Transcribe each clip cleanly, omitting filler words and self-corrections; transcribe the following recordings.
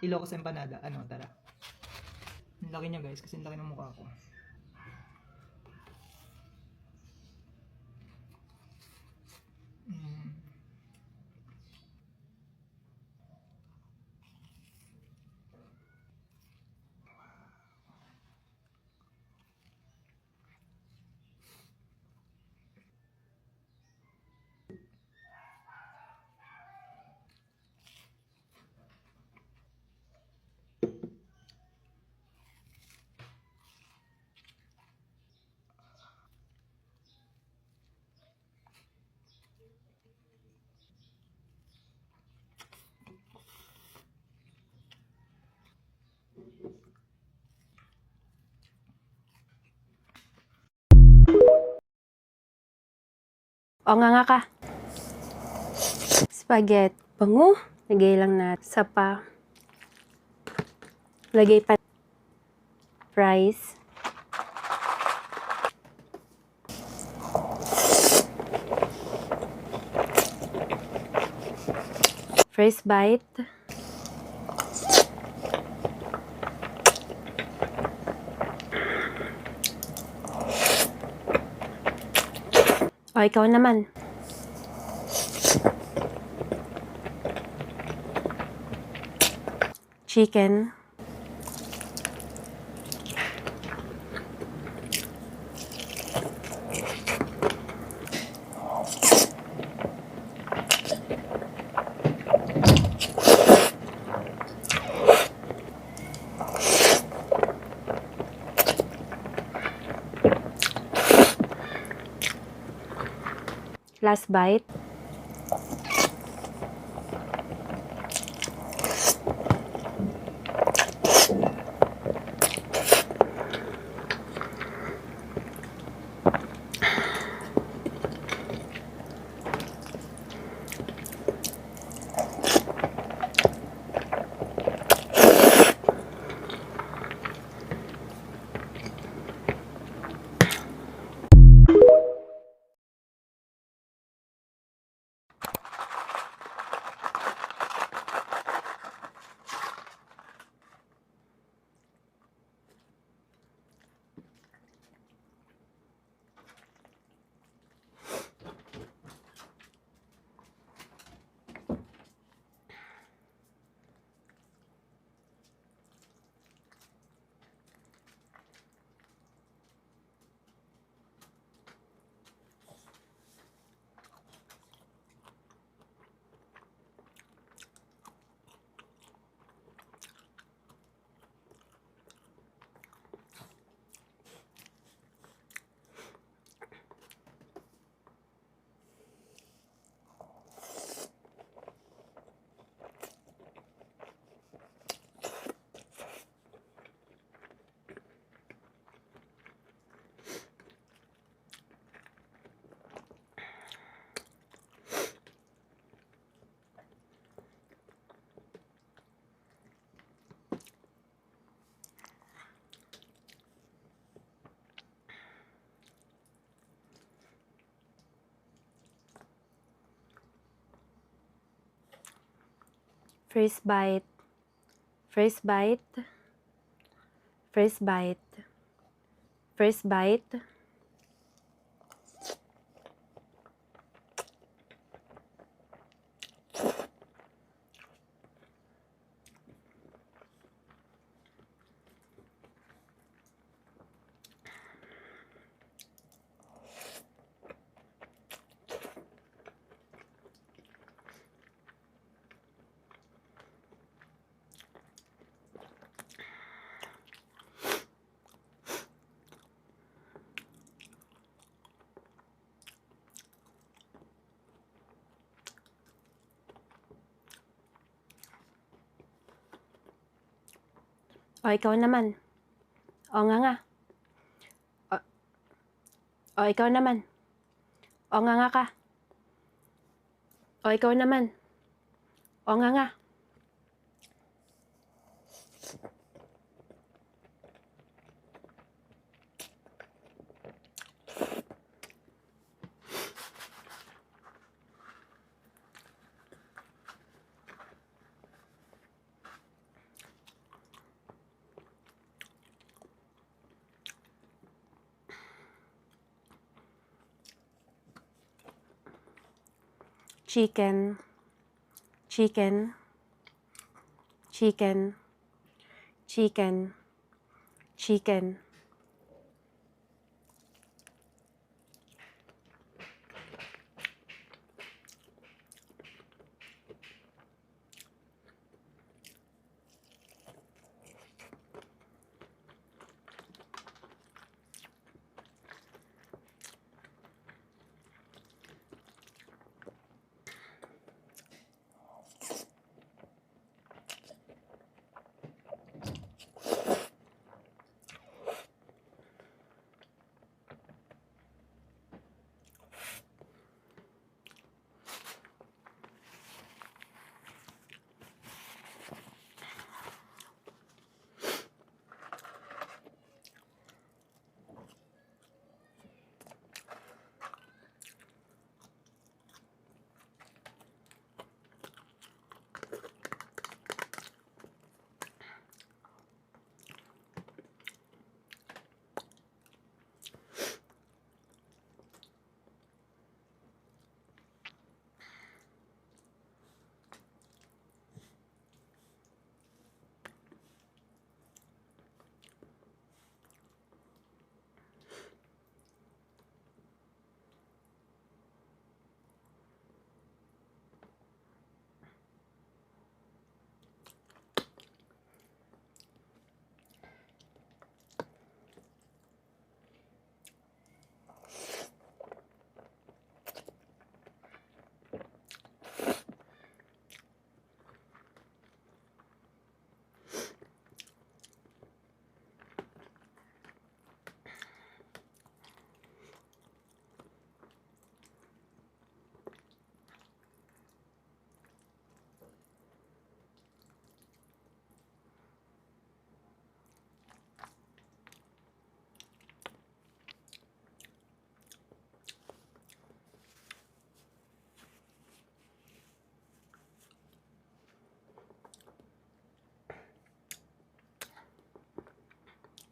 Ilocos empanada. Ano, tara. Ang laki niya guys, kasi ang laki ng mukha ko. Mm. O nga ka. Spaghetti. Bango. Lagay lang natin sa pa. Lagay pa. Fries. First bite. O ikaw naman. Chicken. Last bite. First bite. First bite. First bite. First bite. O ikaw naman. O nga. O ikaw naman. O nga ka. O ikaw naman. O nga. chicken, chicken, chicken, chicken, chicken.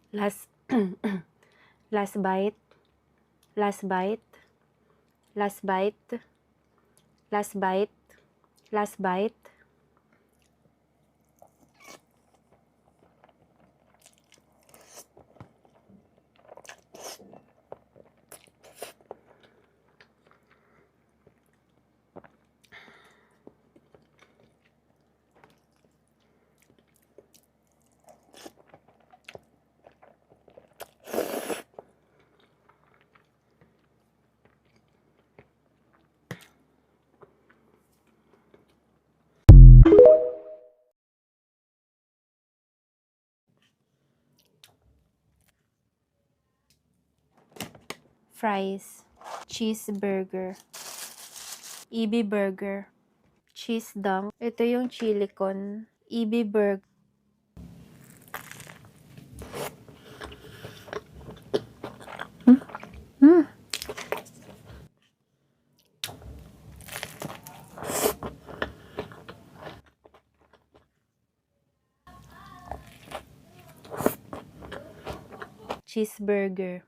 Last last bite, last bite, last bite, last bite, last bite. Fries, cheeseburger, EB burger, cheese dunk. Ito yung chili con, EB burger. Cheeseburger.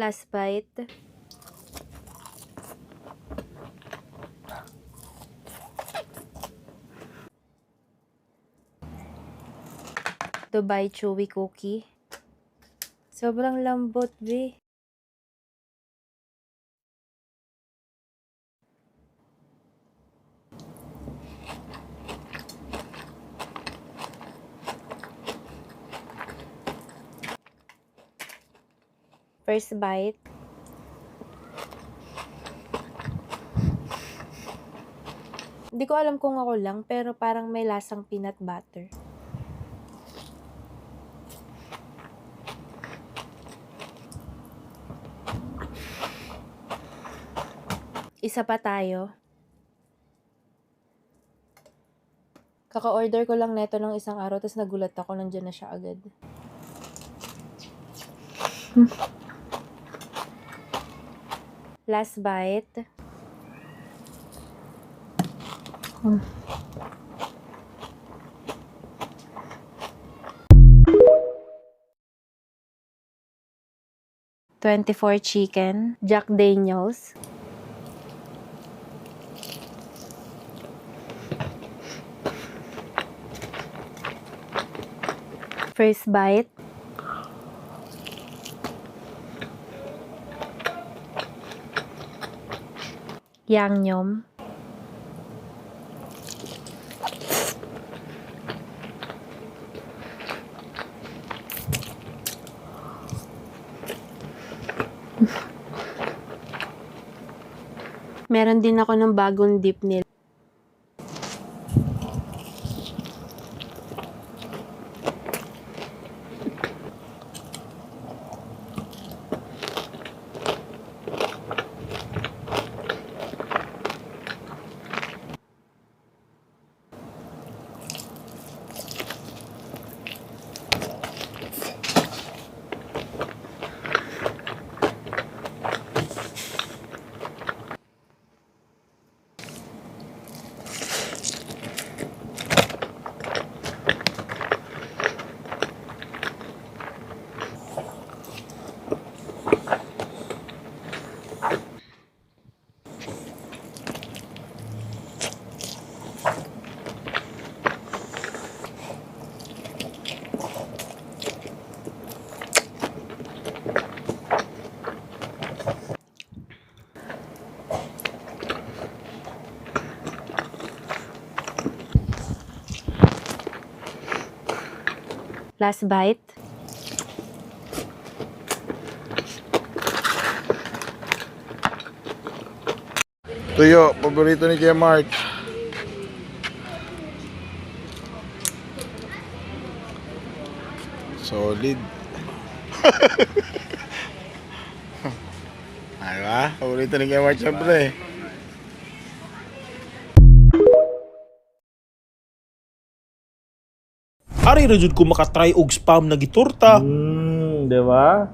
Last bite. Dubai Chewy Cookie. Sobrang lambot, be. First bite. Hindi ko alam kung ako lang, pero parang may lasang peanut butter. Isa pa tayo. Kaka-order ko lang neto ng isang araw, tapos nagulat ako, nandyan na siya agad. Last bite. $24 chicken, Jack Daniels. First bite. Yangnyeom. Meron din ako ng bagong dip nila. Last bite. Tuyo, paborito ni Kuya Mark. Solid. Diba? Paborito ni Kuya Mark syempre. Ari ra jud ko makatry og spam na gitorta. Di ba?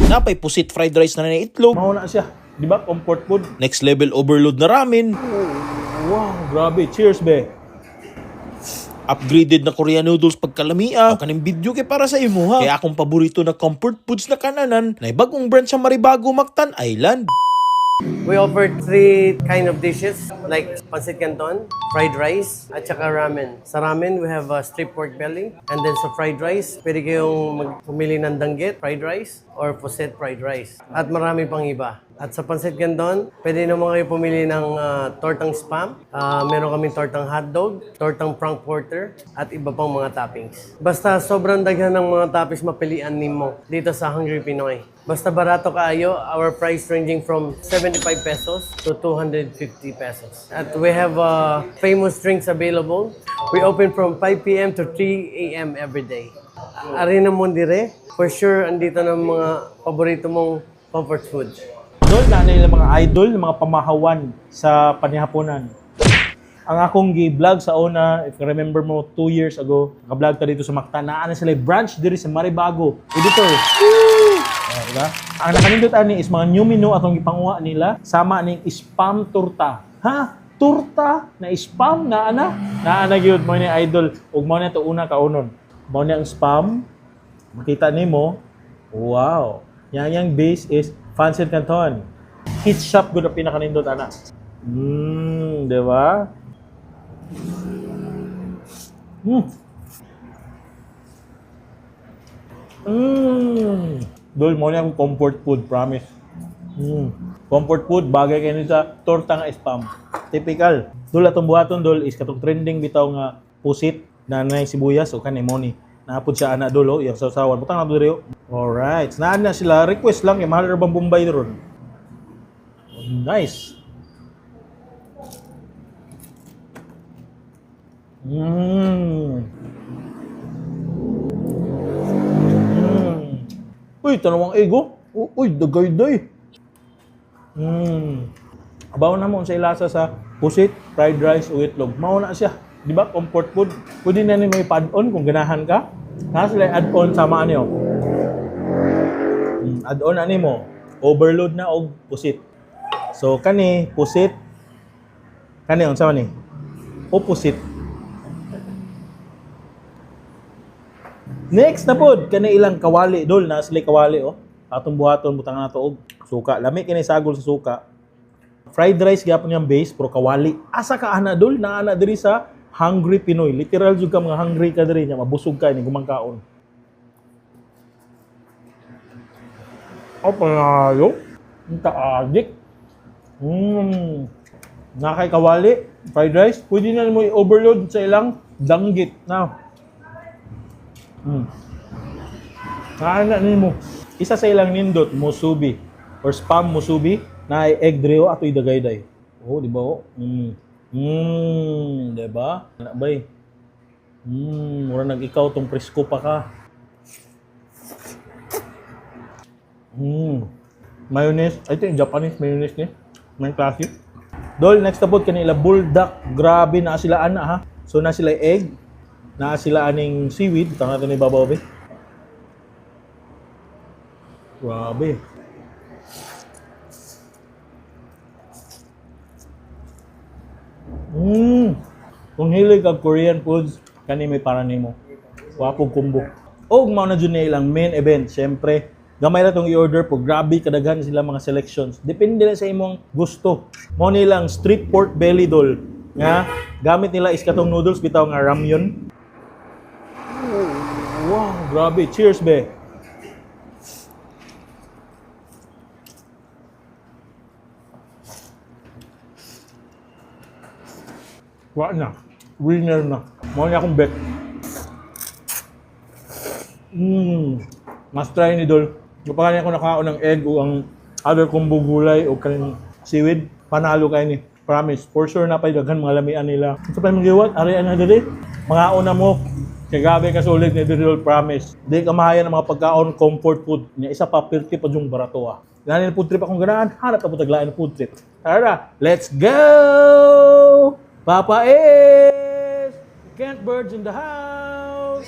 Napay pusit fried rice na na itlog. Mauna siya. Di ba? Comfort food. Next level overload na ramen. Wow, grabe. Cheers, be. Upgraded na Korean noodles pagkalamia. O kaning video kay para sa imo ha. Kaya akong paborito na comfort foods na kananan na bagong brand sa Maribago, Mactan Island. We offer 3 kind of dishes like pancit canton, fried rice, at saka ramen. Sa ramen, we have strip pork belly. And then sa fried rice, pwede kayong pumili ng danggit, fried rice, or puset fried rice. At marami pang iba. At sa pancit canton, pwede naman kayo pumili ng tortang spam. Meron kaming tortang hotdog, tortang frankfurter, at iba pang mga toppings. Basta sobrang daghan ng mga toppings mapilian nimo dito sa Hungry Pinoy. Basta barato kaayo, our price ranging from 75 pesos to 250 pesos. At we have famous drinks available. We open from 5 p.m. to 3 a.m. every day. Arena Mondire, for sure, andito ng mga paborito mong comfort food. Doon na nila mga idol, mga pamahawan sa panihaponan. Ang akong gi-vlog sa una, if you remember mo, 2 years ago, naka-vlog ta dito sa Mactan. Naan sila branch diri sa Maribago. Editor. Diba? Ang nakanindot ani is mga new menu atong gipanguha nila sama ning spam torta. Ha? Torta na spam na ana? Na ana gyud mo ni idol ug mo na to una kaunon. Mo ni ang spam. Makita nimo. Wow. Yang base is pancit canton. Ketchup gud ang pinakanindot ana. Di ba? Dol mo na yung comfort food, promise. Comfort food, bagay kayo sa torta nga spam. Typical. Dol atong buhaton dol is katong trending bitaw nga pusit na nay sibuyas o kanay mo ni. Naapod siya ana dol yung sausawan. Butang na diri. Alright. Naan na sila request lang kay mahal ra bang Bombay ron. Nice. Uy, tanawang ego. Uy, dagay-day. Abaw na mo sa ilasa sa pusit, fried rice o itlog. Mauna siya. Di ba? Comfort food. Pwede na ni may pan-on kung ganahan ka. Nasa sila add-on sama ano. Add-on ani mo. Overload na og pusit. So kani pusit. Kani unsa man ni? Opposite. Next na pod kani ilang kawali dol na sila kawali oh. Atong buhaton butang nato og suka. Lami kini sagol sa suka. Fried rice gyapon yang base pero kawali. Asa ka ana dol na ana diri sa Hungry Pinoy. Literal jud ka mga hungry ka diri nya mabusog ka ni gumangkaon. Panalo. Unta adik. Nakay kawali, fried rice. Pwede na mo i-overload sa ilang danggit na. Kaana nimo. Isa sa ilang nindot musubi or spam musubi na egg dreo ato idagayday. Oh, di ba oh? Di ba? Ana bay. Mura nag-ikaw tong presko pa ka. Mayonnaise. I think Japanese mayonnaise ni. May klase. Dol, next na po kanila bulldog. Grabe na sila ana ha. So na sila egg. Na sila aning seaweed. Tanga ito ni babaw be. Grabe. Kung hilig kag Korean foods, kani may para nimo. Wapog combo. Og mao na jud na ilang main event, syempre. Gamay ra tong i-order po, grabe kadaghan sila mga selections. Depende na sa imong gusto. Mao nilang strip pork belly dol. Nga gamit nila is katong noodles bitaw nga ramyun. Wow, grabe. Cheers be. Wa na. Winner na. Mao ni akong bet. Mas try ni Dol. Kapag ako nakaon ng egg o ang other combo gulay o kaning seaweed, panalo kayo ni. Promise. For sure na pa daghan mga lamian nila. Ito pa yung giwat. Ariyan na dili. Mga una mo. Kagabi ka solid ni Dol. Promise. Di ka mahaya ng mga pagkaon comfort food. Niya isa pa 50 pa yung barato ah. Ganyan food trip akong ganaan. Hanap na po taglaan ng food trip. Tara, let's go! Papa is Kent Birds in the house.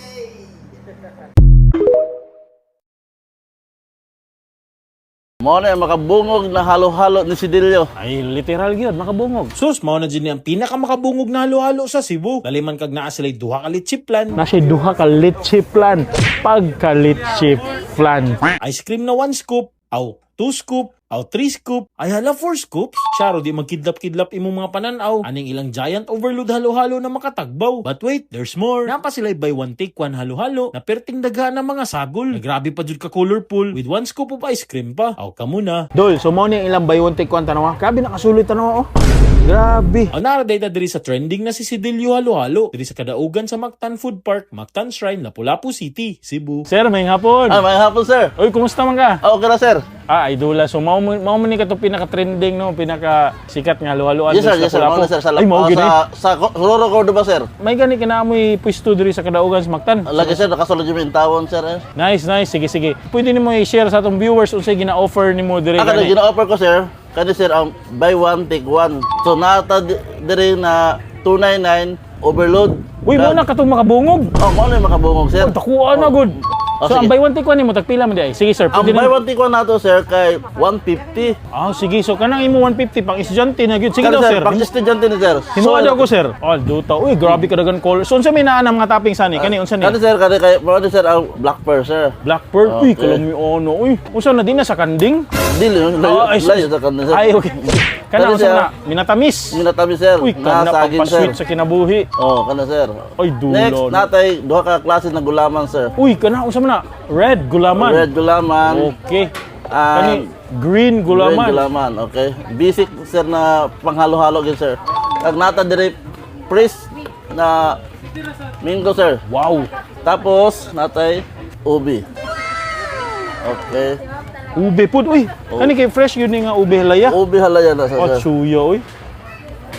Mao na yung makabungog na halo-halo ni Sidilyo. Ay, literal gyud makabungog. Sus, mao na dyan ang pinakamakabungog na halo-halo sa Cebu. Daliman kag naa sila'y duha ka litsiplan. Nasa duha ka litchi plan. Pagka litchi plan. Ice cream na 1 scoop, aw 2 scoop, aw 3 scoop, ay hala 4 scoops. Syaro di magkidlap-kidlap imong mga pananaw. Aning ilang giant overload halo-halo na makatagbaw. But wait, there's more. Napa sila buy one take one halo-halo na perting daghan ng mga sagol. Grabe pa jud ka colorful with 1 scoop of ice cream pa. Aw ka muna. Dol, so mo ni ilang buy one take one tanawa. Grabe nakasulit tanawa oh. Grabe. Ang nara-data diri sa trending na si Sidilyo halo-halo. Diri sa kadaugan sa Mactan Food Park, Mactan Shrine, Lapu-Lapu City, Cebu. Sir, may hapon. May hapon, sir. Oy, kumusta man ka? Okay na, sir. Idol. So mao man ni kato pinaka-trending no, pinaka-sikat nga halo-haloan Yes, sir. sa Yes, sir. Lapu-Lapu. Mao na, sir. Ay, mao gid. Sa Roro ba, sir? May gani kinaamoy pwesto diri sa kadaugan sa Mactan. Lagi, sir. Nakasulod yung tawon, sir. Nice. Sige. Pwede nimo i-share sa atong viewers unsay gina-offer nimo diri Kada gani. gina-offer ko, sir. Kani, sir, ang buy one, take one. So, nata diri na 299 overload. Uy, mo na katong makabungog. Oh, mo na yung makabungog, sir. Takuan na good. Oh, So, ang sige. buy one take one nimo tagpila man di ay. Sige sir, Ang pwede buy na. one, take one nato, sir, kay 150. Sige. So kanang imo 150 pang estudyante na gyud. Sige Kani, daw sir, sir. pang estudyante ni, sir. Himuha daw ko sir. Duta. Uy, grabe ka dagan color. So unsa may naa ng mga toppings ani? Kani unsa ni? Kani, sir, kani kay mo sir, ang black pearl, sir. Black pearl. Uy, Okay. kalami ono. Uy, unsa na din na sa kanding? Dili, layo sa kanya, sir. Ay, okay. Kana Kani, unsa sir. na? Minatamis. Minatabi, sir. Uy, kana Nasagin, sir. pagpa-sweet sa kinabuhi. Oh, kana, sir. Ay, dulo. Next, natay duha ka klase ng gulaman, sir. Uy, kana unsa man na? Red gulaman. Red gulaman. Okay. Kani and green gulaman. Green gulaman, okay. Basic, sir, na panghalo-halo gid, sir. Kag nata dire fresh na mango, sir. Wow. Tapos natay ubi. Okay. Ube pud. Uy, kani kay fresh yun nga ube halaya. Ubi halaya na, sir. Oh, suya, uy.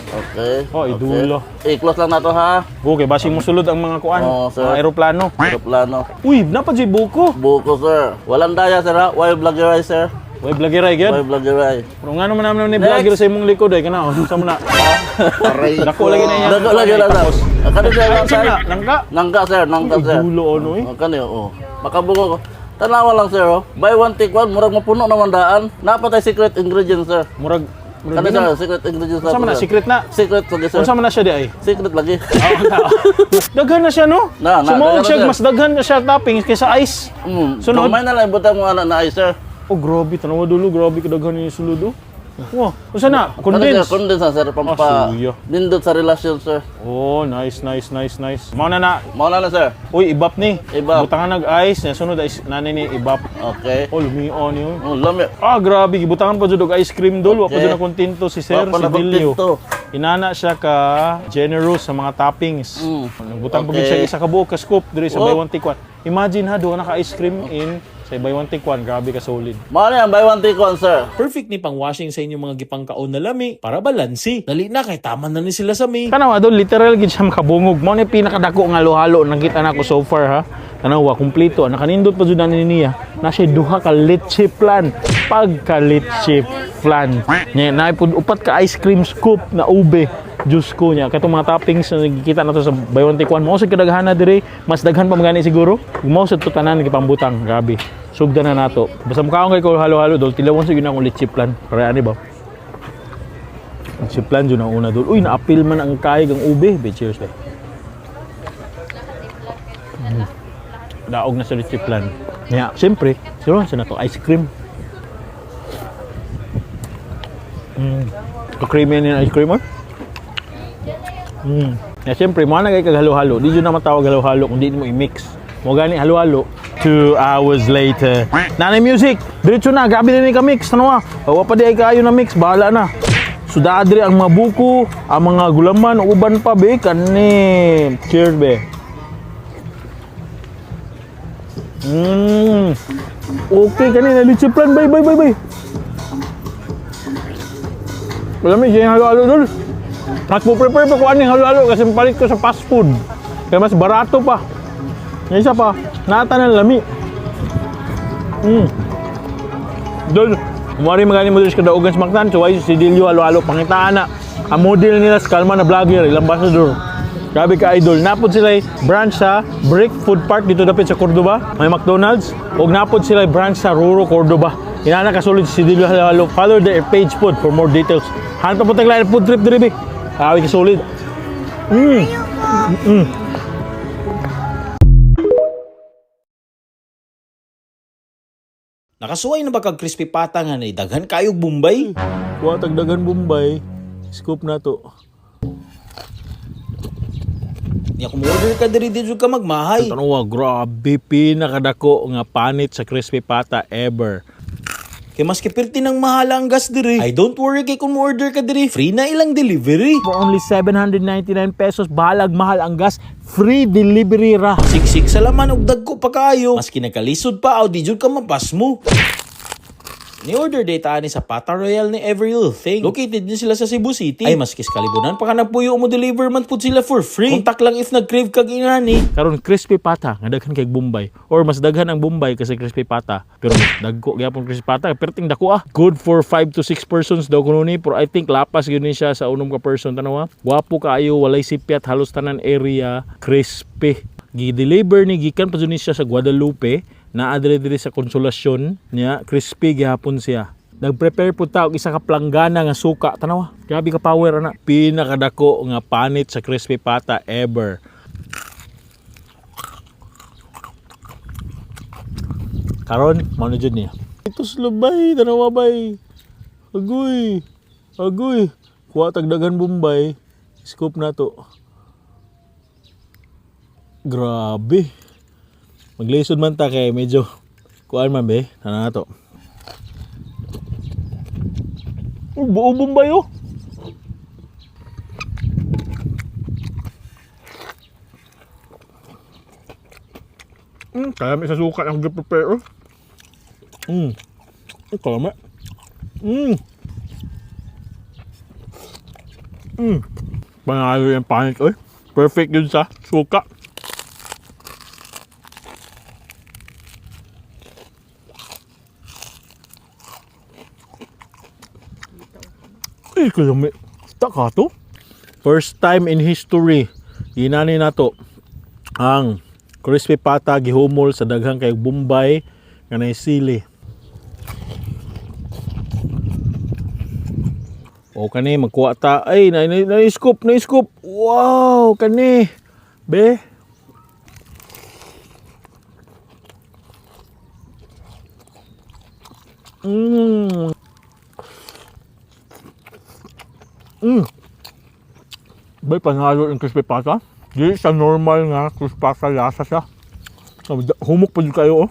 Okay. Oh, idulo. I-close lang nato, ha. Okay, basi mo sulod ang mga kuan. Oo, sir. Mga aeroplano. Aeroplano. Uy, napad si buko. Buko, sir. Walang daya, sir, ha. Why vlog your eyes, sir? Way vlogger ay gyud. Way vlogger ay. Pero nga naman naman ni vlogger sa imong likod ay kana. Unsa man na? Aray Dako lagi na yan. Dako lagi na sir. Kani sir, Unsa sir. na? Nangka. Nangka sir, nangka sir. Dulo ano eh. Kani oh. Makabugo ko. Tanawa lang sir oh. Buy one take one, murag mapuno naman daan. Napatay secret ingredients sir. Murag Kani sir, secret ingredients Unsa man na secret na? Secret lagi sir. Unsa man na siya di ay? Secret lagi. Daghan na siya no? Na, Sumuog daghan na siya, siya. mas daghan na siya toppings kaysa ice. Sunod. Kamay na lang butang mo ana na ice sir. Oh, grabe. Tanawa dulo. Grabe kadaghan ni sulod oh. Wow. Unsa na? Kani sir, Condense. condense na, sir pampa suya. nindot sa relasyon sir. Oh, nice. Mao na na. Mao na sir. Uy, ibap ni. Ibap. Butangan nag-ice. Sunod ice. Nanay ni ibap. Okay. Oh, lumion yun. Oh, lami. Ah, grabe. Gibutangan pa dyan og ice cream dol. Wa pa Okay. dyan na kontento si Sir, Wa pa si na Dilio. kontento. Inana siya ka generous sa mga toppings. Nagbutang pa Okay. siya isa ka buok ka scoop diri sa Oh. buy one take one. Imagine ha, duha na ka ice cream in sa buy one take one. Grabe ka solid. Mao na yan, buy one take one sir. Perfect ni pang washing sa inyong mga gipangkaon na lami para balansi. Dali na kay tama na ni sila sa mi. Kanawa doon, literal gid siya makabungog. Mao ni pinakadako nga halo-halo nakita nako so far ha. Kanawa kumpleto. Nakanindot pa jud ani niya. Na siya duha ka leche plan. Pagka leche plan. Nya na pud upat ka ice cream scoop na ube. Diyos ko niya. Katong mga toppings na nakikita nato sa buy one take one. Mao sa kadaghan na dire. Mas daghan pa magani siguro. Mao sa tutanan gipambutang. Grabe. Sugda na nato. Basta mukhaon kay ko halo-halo dol. Tilawon sa gyud akong leche plan. Para ani ba? Si plan yun ang una doon. Uy, na-appeal man ang kaig ang ube. Be, cheers, be. Daog na sa si plan. Kaya, siyempre, sinuhan siya na to. Ice cream. Ka-creamy na yung ice cream, oh. Kaya, siyempre, mga nagay kag-halo-halo. Di yun na matawag halo-halo kung di mo i-mix. Mo gani halo-halo. 2 hours later. Nanay music! Diretso na, gabi na ni ka-mix. Ano nga? Huwag pa di ay kayo na mix. Bahala na. Sudadri ang mga buko, ang mga gulaman, uban pa be, kani. Cheers be. Okay, kanina litchi plan, bye. Malamig yung halo-halo dul. Mas po prepare pa ko aning halo-halo kasi palit ko sa fast food. Kaya mas barato pa. Yung isa pa, nata ng lami. Dul. Umari magani mo dito sa kadaugan sa Mactan, so ay si Dilio halo-halo pangitaan na. Ang model nila sa kalma na vlogger, ilang ambassador. Grabe ka idol. Napod sila branch sa Brick Food Park dito dapit sa Cordoba. May McDonald's. O napod sila branch sa Ruro, Cordoba. Inana kasulid si Dilio halo-halo. Follow their page food for more details. Hanap pa po taglayan food trip diri be. Grabe ka solid. Nakasuway na ba kag crispy pata nga ni daghan kayog Bombay? Kuha tagdagan Bombay. Scoop na to. Nya kung order ka diri dito ka magmahay. Tanawa, grabe pinakadako nga panit sa crispy pata ever. Kay mas kipirti ng mahal ang gas diri. Ay don't worry kay kung order ka diri, free na ilang delivery. For only 799 pesos, bahalag mahal ang gas, free delivery ra. Siksik sa laman og dagko pa kayo. Mas kinakalisod pa aw di jud ka mapas mo. Ni-order data ni sa Pata Royal ni Every Little Thing. Located din sila sa Cebu City. Ay, maskis kalibunan pa ka nagpuyo mo deliver man pud sila for free. Contact lang if nag-crave kag inani. Karon crispy pata nga daghan kay Bombay or mas daghan ang Bombay kasi crispy pata. Pero mas dagko gyapon crispy pata, perting dako ah. Good for 5 to 6 persons daw kuno ni, pero I think lapas gyud ni siya sa unom ka person tanawa. Gwapo kaayo, walay sipyat, halos tanan area, crispy. Gi-deliver ni gikan pa jud ni siya sa Guadalupe. Naadre diri sa Konsolasyon niya, crispy gihapon siya. Nag-prepare po ta og isa ka planggana nga suka, tanawa. Grabe ka power ana. Pinakadako nga panit sa crispy pata ever. Karon, mao na jud niya. Ito slubay, tanawa bay. Agoy. Kuha tagdagan Bombay. Scoop na to. Grabe. Maglisod man ta kay medyo kuan man be, ana to. Buo Bombay oh. Kaya may sa suka ang prepare oh. Kalama. Panalo yung panit oh. Perfect yun sa suka. Ay, kalami. Taka to. First time in history, ginani na to ang crispy pata gihumol sa daghang kay Bombay nga nay sili. O kani magkuha ta. Ay, na-scoop. Wow, kani. Be. Bay, panalo yung crispy pata. Di sa normal nga crispy pata lasa siya. Humok pa din kayo, oh.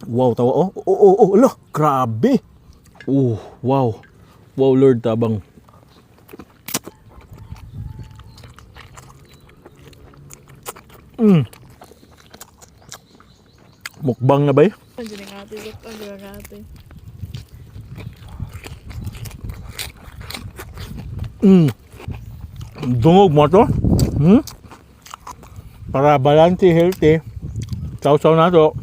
Wow, tawa, oh. Oh, ala, grabe. Wow. Wow, Lord, tabang. Mukbang na ba eh? Dungog mo to. Para balance healthy. Sausaw na to.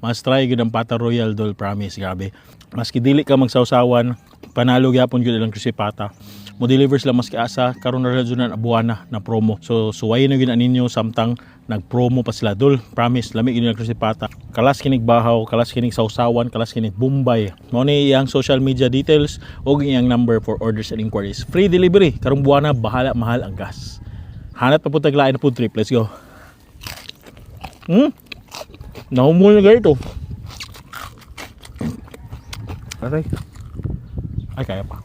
Mas try gid ang pata royal dol, promise, grabe. Maski dili ka magsawsawan, panalo gyapon gyud ang crispy pata. Mo deliver sila maski asa karon na radyo buwana na promo. So suwayin na gyud ninyo samtang nagpromo pa sila dol. Promise, lami gyud ang crispy pata. Kalas kinig bahaw, kalas kinig sawsawan, kalas kinig Bombay. Mao ni iyang social media details ug iyang number for orders and inquiries. Free delivery karong buwana, bahala mahal ang gas. Hanap pa pud taglain na food trip. Let's go. Nahumul na ganito. Aray. Ay, kaya pa.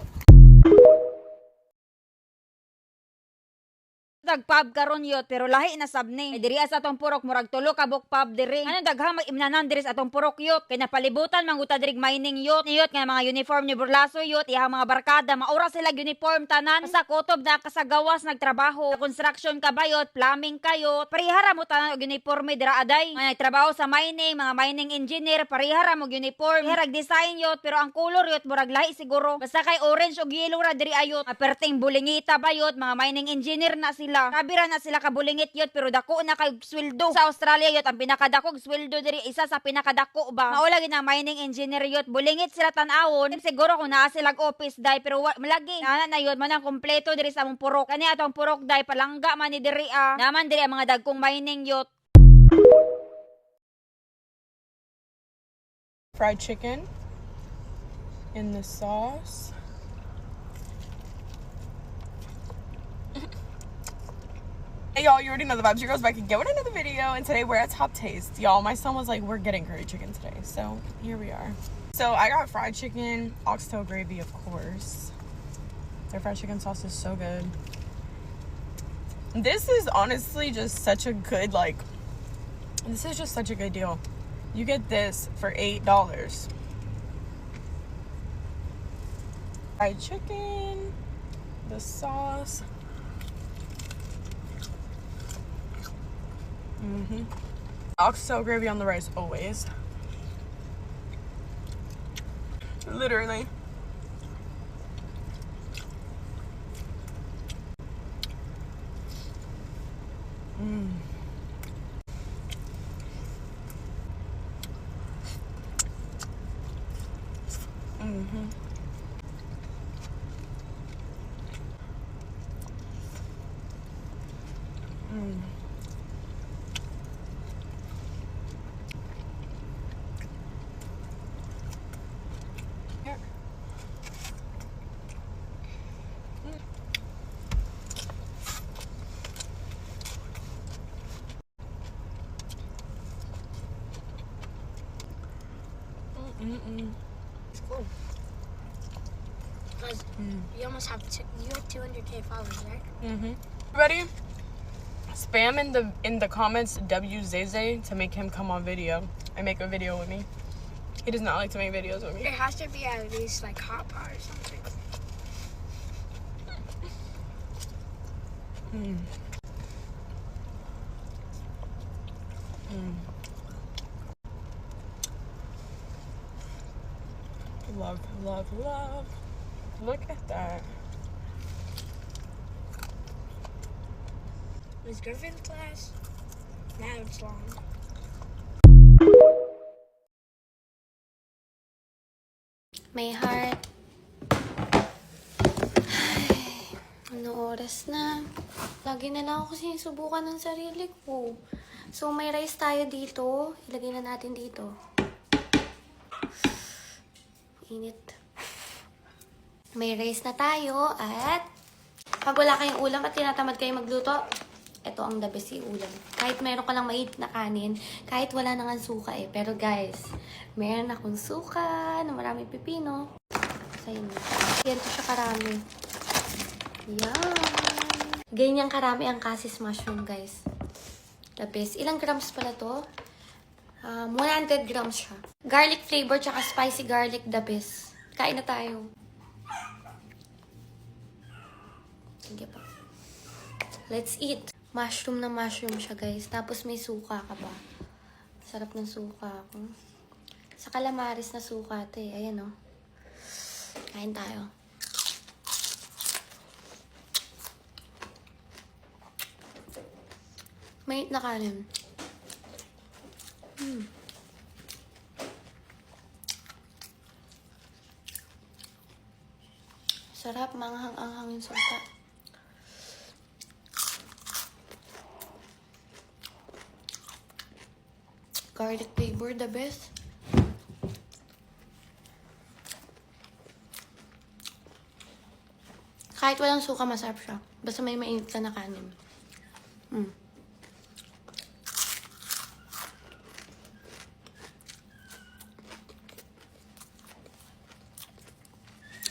Pub karon yot pero lahi na sabni. Ay diri sa atong purok murag tulo ka buk pub diri. Ano daghang mag-imnanan diri sa atong purok yot. Kay napalibutan manguta diri mining yot. Niyot nga mga uniform ni Burlaso yot, ihang mga barkada maura sila uniform tanan. Sa kutob na kasagawas nagtrabaho. Sa construction kabayot, plumbing kayot. Parihara mo tanan og uniforme dira aday. Mga nagtrabaho sa mining, mga mining engineer, parihara mo uniform. Herag design yot pero ang color yot murag lahi siguro. Basta kay orange og yellow ra diri ayot. Aperting bulingita bayot, mga mining engineer na sila. Kabira na sila kabulingit yot pero dako na kay sweldo. Sa Australia yot ang pinakadakog sweldo diri isa sa pinakadako ba. Maula gid ang mining engineer yot. Bulingit sila tan-awon. Siguro kung naa sila office day pero malagi na yot man ang kompleto diri sa among purok. Kani atong purok day palangga man ni diri naman diri ang mga dagkong mining yot. Fried chicken in the sauce. Hey y'all, you already know the vibes. Your girl's back again with another video, and today we're at Top Taste. Y'all, my son was like, we're getting curry chicken today, so here we are. So I got fried chicken, oxtail gravy, of course. Their fried chicken sauce is so good. This is honestly just such a good, this is just such a good deal. You get this for $8. Fried chicken, the sauce. Oxtail gravy on the rice always. Literally. It's cool. Because you almost have you have 200K followers, right? Ready? Spam in the comments WZZ to make him come on video and make a video with me. He does not like to make videos with me. It has to be at least like hot pot or something. Love, love, love. Look at that. Was Griffin class? Now it's long. May heart. Ay, ano oras na? Lagi na lang ako sinusubukan ng sarili ko. So, may rice tayo dito. Ilagay na natin dito. Init. May rice na tayo at pag wala kayong ulam at tinatamad kayo magluto, ito ang the best yung ulam. Kahit meron ka lang mainit na kanin, kahit wala nang suka eh. Pero guys, meron akong suka na maraming pipino. Sayang. Yan to siya karami. Yan. Ganyan karami ang cassis mushroom, guys. The best. Ilang grams pala to? 100 grams siya. Garlic flavor tsaka spicy garlic, the best. Kain na tayo. Sige pa. Let's eat. Mushroom na mushroom siya, guys. Tapos may suka ka ba? Sarap ng suka. Sa calamares na suka, te. Ayan, oh. Kain tayo. Mainit na kanin. Sarap, manghang-anghang yung suka. Garlic flavor, the best. Kahit walang suka, masarap siya. Basta may mainit ka na kanin.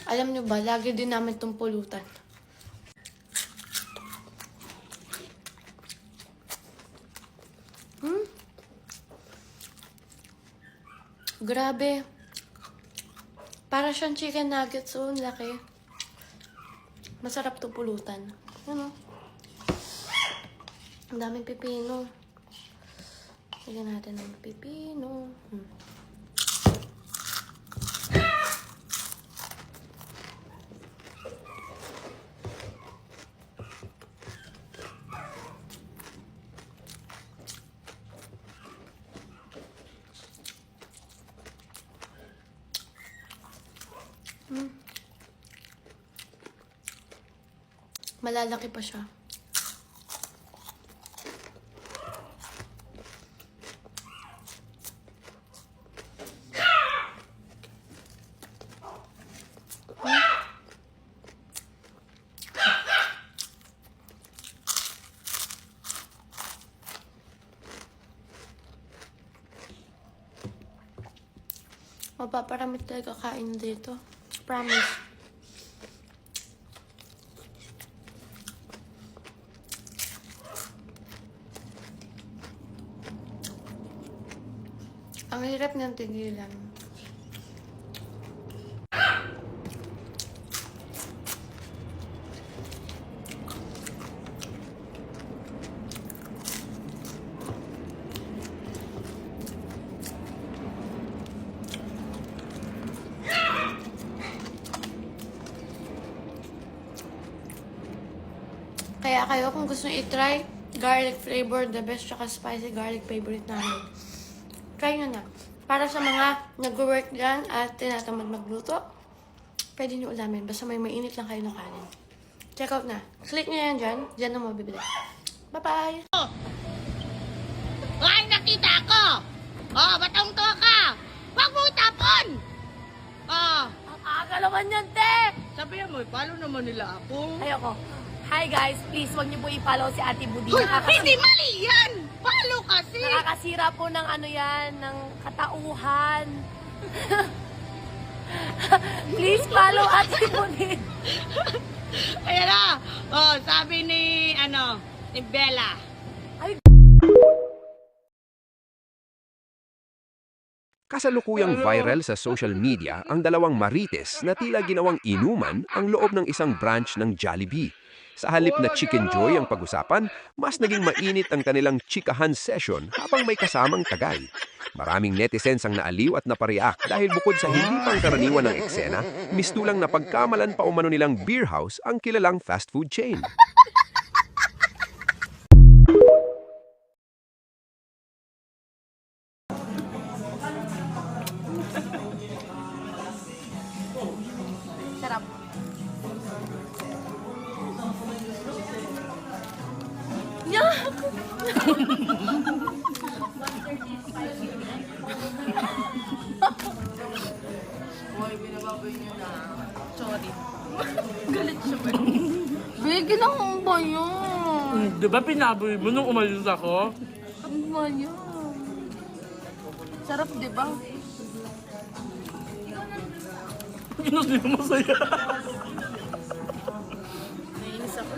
Alam niyo ba, lagi din namin itong pulutan. Grabe. Para siyang chicken nuggets, oh, laki. Masarap to pulutan. Ano? Ang daming pipino. Lagyan natin ng pipino. Malalaki pa siya. Mapaparami talaga kain dito. Promise. Ang hirap ng tigilan. Kaya kayo kung gusto nyo i-try, garlic flavor, the best, tsaka spicy garlic favorite namin. Try nyo na. Para sa mga nag-work dyan at tinatamad magluto, pwede nyo ulamin. Basta may mainit lang kayo ng kanin. Check out na. Click nyo yan dyan. Dyan na mabibili. Bye-bye! Ay, nakita ko! Oh, batong to ka! Huwag mo itapon! Oh. Ang aga naman yan, te! Sabihan mo, follow naman nila ako. Ayoko. Hi guys, please wag niyo po i-follow si Ate Budi. Hindi mali yan! Follow kasi! Nakakasira po ng ano yan, ng katauhan. Please follow Ate Budi. Ayan na! Oh, sabi ni Bella. Kasalukuyang viral sa social media ang dalawang marites na tila ginawang inuman ang loob ng isang branch ng Jollibee. Sa halip na chicken joy ang pag-usapan, mas naging mainit ang kanilang chikahan session habang may kasamang tagay. Maraming netizens ang naaliw at napareact dahil bukod sa hindi pangkaraniwan ng eksena, mistulang na pagkamalan pa umano nilang beer house ang kilalang fast food chain. Sorry. Galit siya ba? Bigyan ako ba yun? Di ba pinaboy mo nung umalis ako? Ano ba yun? Sarap, di ba? Hindi mo masaya. Nainis ako.